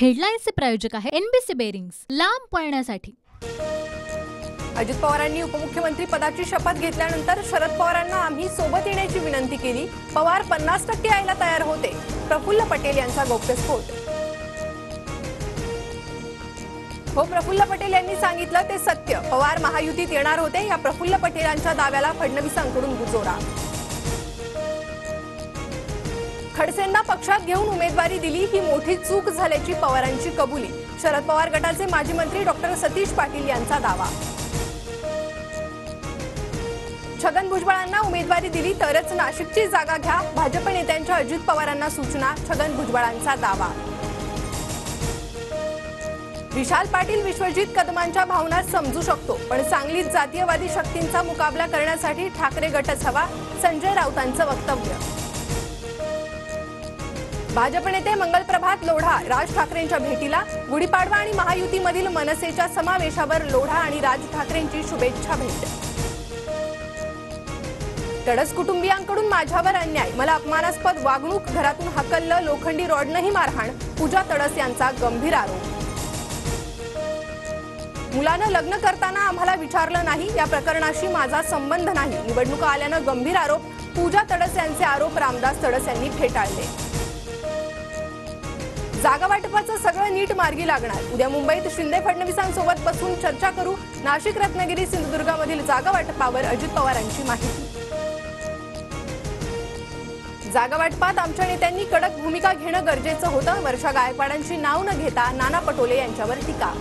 हेडलाईन्सचे प्रायोजक आहे NBC bearings, लांब पळण्यासाठी। अजित पवारांनी उपमुख्यमंत्री पदाची शपथ घेतल्यानंतर शरद पवारांना आम्ही सोबत येण्याची विनंती केली। पवार 50% यायला तयार होते। प्रफुल्ल पटेल यांचा गौप्यस्फोट। हो, प्रफुल्ल पटेल यांनी सांगितलं ते सत्य। पवार महायुतीत येणार होते या प्रफुल्ल पटेलांच्या दाव्याला फडणवीसांकडून दुजोरा। खडसेंना पक्षात घेऊन उमेदवारी दिली ही मोठी चूक झाल्याची पवारांची कबुली। शरद पवार गटाचे माजी मंत्री डॉक्टर सतीश पाटील यांचा दावा। छगन भुजबळांना उमेदवारी दिली तरच नाशिकची जागा घ्या, भाजप नेत्यांच्या अजित पवारांना सूचना। छगन भुजबळांचा दावा। विशाल पाटील विश्वजित कदमांच्या भावना समजू शकतो, पण सांगलीत जातीयवादी शक्तींचा मुकाबला करण्यासाठी ठाकरे गटच हवा। संजय राऊतांचं वक्तव्य। भाजप नेते मंगलप्रभात लोढा राज ठाकरेंच्या भेटीला। गुढीपाडवा आणि महायुतीमधील मनसेच्या समावेशावर लोढा आणि राज ठाकरेंची शुभेच्छा भेट। तडस कुटुंबियांकडून माझ्यावर अन्याय, मला अपमानास्पद वागणूक, घरातून हकललं, लोखंडी रॉडनंही मारहाण। पूजा तडस यांचा गंभीर आरोप। मुलानं लग्न करताना आम्हाला विचारलं नाही, या प्रकरणाशी माझा संबंध नाही। निवडणुका आल्यानं गंभीर आरोप। पूजा तडस यांचे आरोप रामदास तडस यांनी फेटाळले। जागा वाटपाचं सगळं नीट मार्गी लागणार। उद्या मुंबईत शिंदे फडणवीसांसोबत बसून चर्चा करू। नाशिक, रत्नागिरी, सिंधुदुर्गामधील जागा वाटपावर अजित पवारांची माहिती। जागा वाटपात आमच्या नेत्यांनी कडक भूमिका घेणं गरजेचं होतं। वर्षा गायकवाडांची नाव न घेता नाना पटोले यांच्यावर टीका।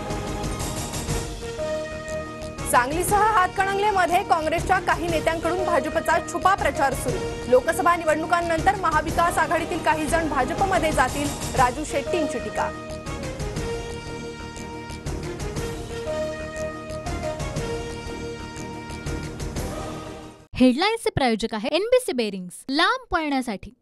सांगलीसह हातकणंगलेमध्ये काँग्रेसच्या काही नेत्यांकडून भाजपचा छुपा प्रचार सुरू। लोकसभा निवडणुकांनंतर महाविकास आघाडीतील काही जण भाजपमध्ये जातील, राजू शेट्टींची टीका। हेडलाईन्सचे प्रायोजक आहे एनबीसी बेरिंग्स, लांब पळण्यासाठी।